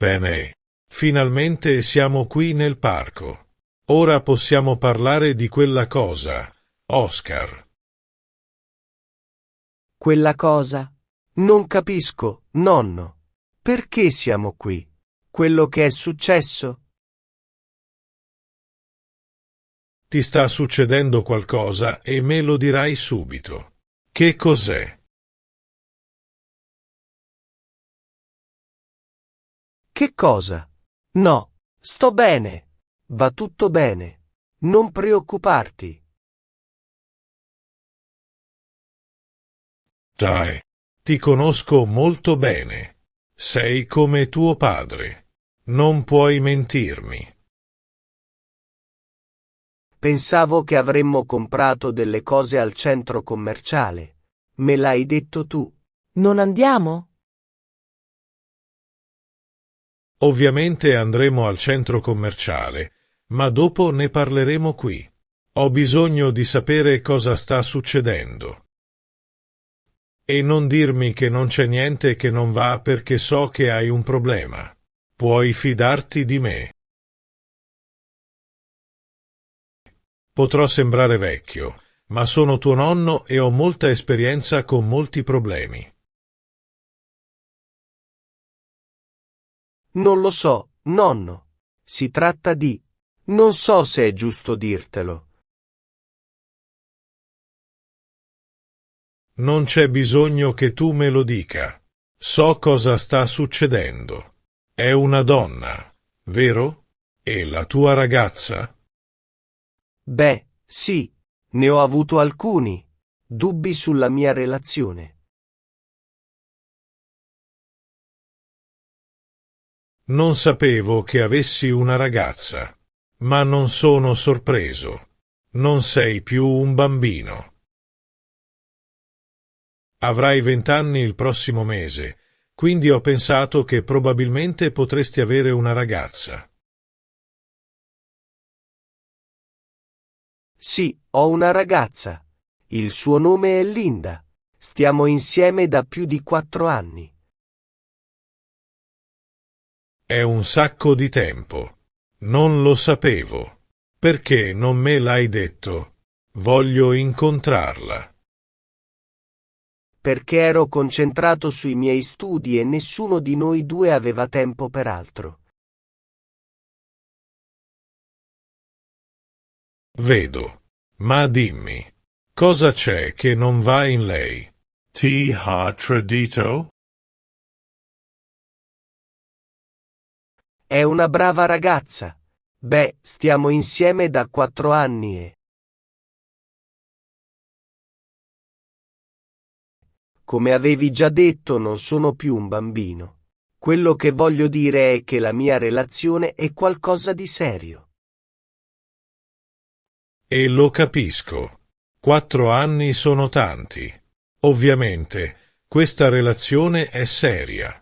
Bene. Finalmente siamo qui nel parco. Ora possiamo parlare di quella cosa, Oscar. Quella cosa? Non capisco, nonno. Perché siamo qui? Quello che è successo? Ti sta succedendo qualcosa e me lo dirai subito. Che cos'è? Che cosa? No, sto bene. Va tutto bene. Non preoccuparti. Dai, ti conosco molto bene. Sei come tuo padre. Non puoi mentirmi. Pensavo che avremmo comprato delle cose al centro commerciale. Me l'hai detto tu. Non andiamo? Ovviamente andremo al centro commerciale, ma dopo ne parleremo qui. Ho bisogno di sapere cosa sta succedendo. E non dirmi che non c'è niente che non va perché so che hai un problema. Puoi fidarti di me. Potrò sembrare vecchio, ma sono tuo nonno e ho molta esperienza con molti problemi. Non lo so, nonno. Si tratta di... Non so se è giusto dirtelo. Non c'è bisogno che tu me lo dica. So cosa sta succedendo. È una donna, vero? E la tua ragazza? Beh, sì, ne ho avuto alcuni. Dubbi sulla mia relazione. Non sapevo che avessi una ragazza, ma non sono sorpreso. Non sei più un bambino. Avrai 20 anni il prossimo mese, quindi ho pensato che probabilmente potresti avere una ragazza. Sì, ho una ragazza. Il suo nome è Linda. Stiamo insieme da più di 4 anni. È un sacco di tempo. Non lo sapevo. Perché non me l'hai detto? Voglio incontrarla. Perché ero concentrato sui miei studi e nessuno di noi due aveva tempo per altro. Vedo. Ma dimmi, cosa c'è che non va in lei? Ti ha tradito? È una brava ragazza. Beh, stiamo insieme da 4 anni e... Come avevi già detto, non sono più un bambino. Quello che voglio dire è che la mia relazione è qualcosa di serio. E lo capisco. 4 anni sono tanti. Ovviamente, questa relazione è seria.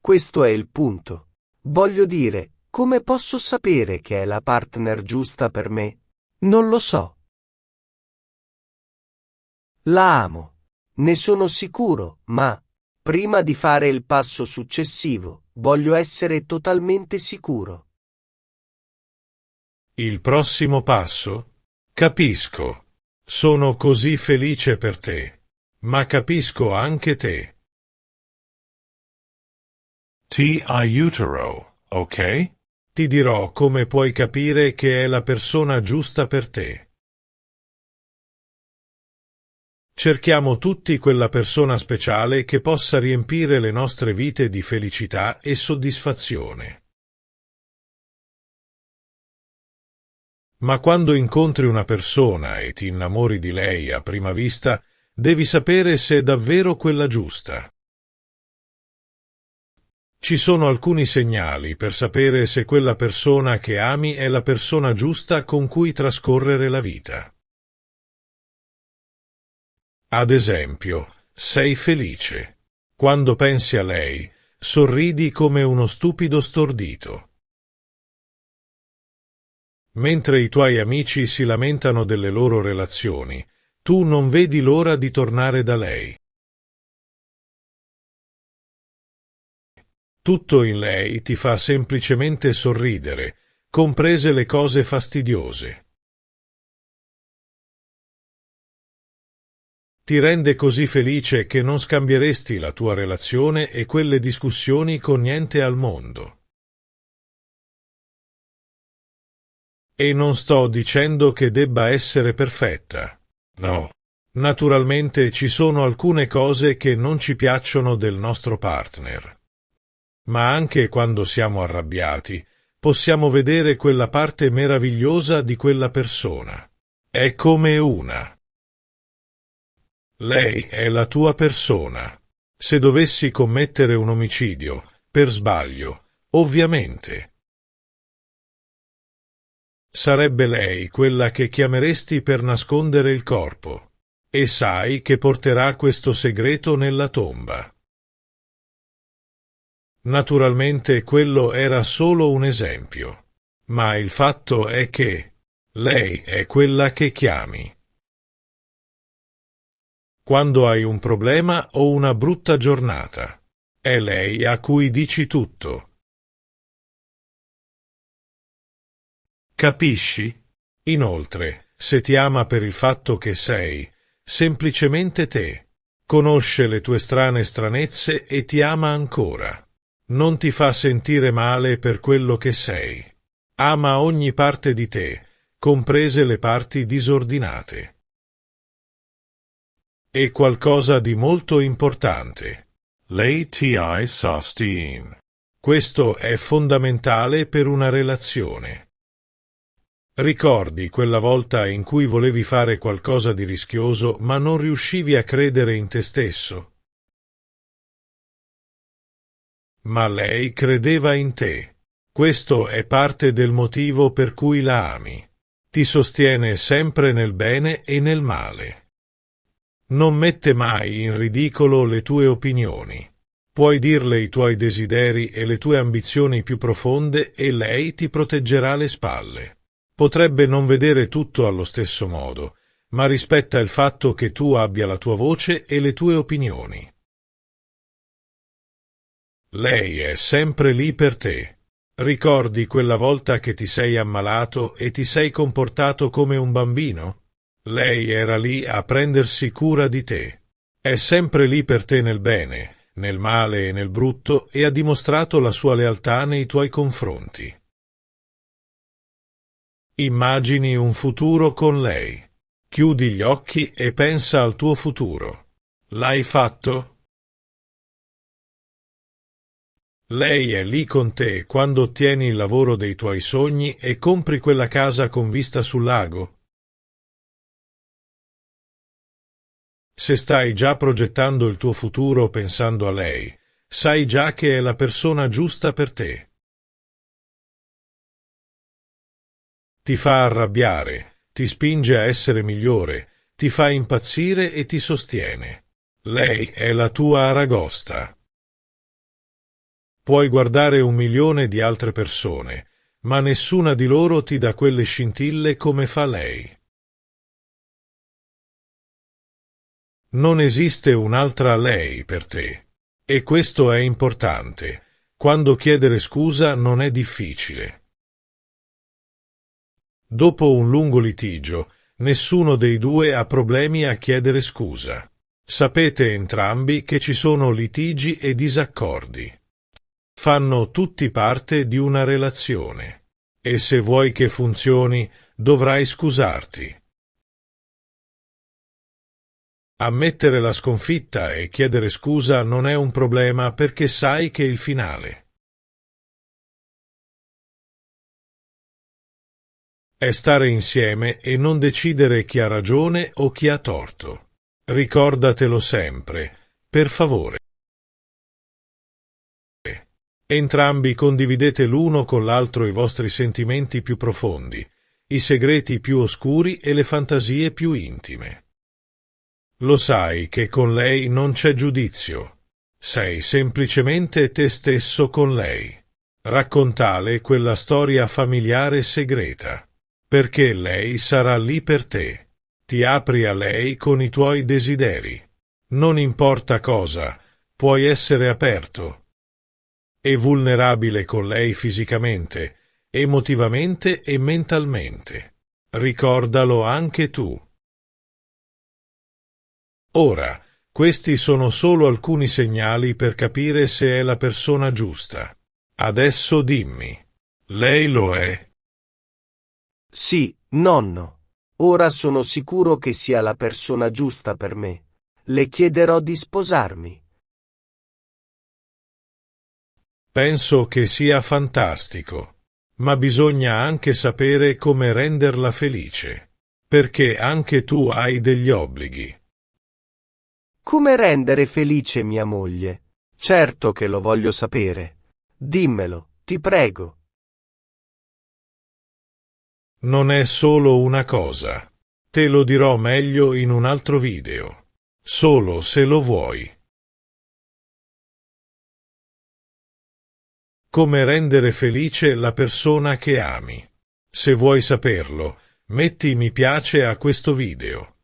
Questo è il punto. Voglio dire, come posso sapere che è la partner giusta per me? Non lo so. La amo. Ne sono sicuro, ma prima di fare il passo successivo, voglio essere totalmente sicuro. Il prossimo passo? Capisco. Sono così felice per te. Ma capisco anche te. Ti aiuterò, ok? Ti dirò come puoi capire che è la persona giusta per te. Cerchiamo tutti quella persona speciale che possa riempire le nostre vite di felicità e soddisfazione. Ma quando incontri una persona e ti innamori di lei a prima vista, devi sapere se è davvero quella giusta. Ci sono alcuni segnali per sapere se quella persona che ami è la persona giusta con cui trascorrere la vita. Ad esempio, sei felice. Quando pensi a lei, sorridi come uno stupido stordito. Mentre i tuoi amici si lamentano delle loro relazioni, tu non vedi l'ora di tornare da lei. Tutto in lei ti fa semplicemente sorridere, comprese le cose fastidiose. Ti rende così felice che non scambieresti la tua relazione e quelle discussioni con niente al mondo. E non sto dicendo che debba essere perfetta. No. Naturalmente ci sono alcune cose che non ci piacciono del nostro partner. Ma anche quando siamo arrabbiati, possiamo vedere quella parte meravigliosa di quella persona. È come una. Lei è la tua persona. Se dovessi commettere un omicidio, per sbaglio, ovviamente, sarebbe lei quella che chiameresti per nascondere il corpo. E sai che porterà questo segreto nella tomba. Naturalmente quello era solo un esempio, ma il fatto è che lei è quella che chiami. Quando hai un problema o una brutta giornata, è lei a cui dici tutto. Capisci? Inoltre, se ti ama per il fatto che sei semplicemente te, conosce le tue strane stranezze e ti ama ancora. Non ti fa sentire male per quello che sei. Ama ogni parte di te, comprese le parti disordinate. E qualcosa di molto importante. Lei ti sostiene. Questo è fondamentale per una relazione. Ricordi quella volta in cui volevi fare qualcosa di rischioso ma non riuscivi a credere in te stesso? Ma lei credeva in te. Questo è parte del motivo per cui la ami. Ti sostiene sempre nel bene e nel male. Non mette mai in ridicolo le tue opinioni. Puoi dirle i tuoi desideri e le tue ambizioni più profonde e lei ti proteggerà le spalle. Potrebbe non vedere tutto allo stesso modo, ma rispetta il fatto che tu abbia la tua voce e le tue opinioni. Lei è sempre lì per te. Ricordi quella volta che ti sei ammalato e ti sei comportato come un bambino? Lei era lì a prendersi cura di te. È sempre lì per te nel bene, nel male e nel brutto e ha dimostrato la sua lealtà nei tuoi confronti. Immagini un futuro con lei. Chiudi gli occhi e pensa al tuo futuro. L'hai fatto? Lei è lì con te quando ottieni il lavoro dei tuoi sogni e compri quella casa con vista sul lago? Se stai già progettando il tuo futuro pensando a lei, sai già che è la persona giusta per te. Ti fa arrabbiare, ti spinge a essere migliore, ti fa impazzire e ti sostiene. Lei è la tua aragosta. Puoi guardare 1 milione di altre persone, ma nessuna di loro ti dà quelle scintille come fa lei. Non esiste un'altra lei per te. E questo è importante. Quando chiedere scusa non è difficile. Dopo un lungo litigio, nessuno dei due ha problemi a chiedere scusa. Sapete entrambi che ci sono litigi e disaccordi. Fanno tutti parte di una relazione. E se vuoi che funzioni, dovrai scusarti. Ammettere la sconfitta e chiedere scusa non è un problema perché sai che il finale è stare insieme e non decidere chi ha ragione o chi ha torto. Ricordatelo sempre, per favore. Entrambi condividete l'uno con l'altro i vostri sentimenti più profondi, i segreti più oscuri e le fantasie più intime. Lo sai che con lei non c'è giudizio. Sei semplicemente te stesso con lei. Raccontale quella storia familiare segreta, perché lei sarà lì per te. Ti apri a lei con i tuoi desideri. Non importa cosa, puoi essere aperto. e vulnerabile con lei fisicamente, emotivamente e mentalmente. Ricordalo anche tu. Ora, questi sono solo alcuni segnali per capire se è la persona giusta. Adesso dimmi, lei lo è? Sì, nonno. Ora sono sicuro che sia la persona giusta per me. Le chiederò di sposarmi. Penso che sia fantastico, ma bisogna anche sapere come renderla felice, perché anche tu hai degli obblighi. Come rendere felice mia moglie? Certo che lo voglio sapere. Dimmelo, ti prego. Non è solo una cosa. Te lo dirò meglio in un altro video. Solo se lo vuoi. Come rendere felice la persona che ami. Se vuoi saperlo, metti mi piace a questo video.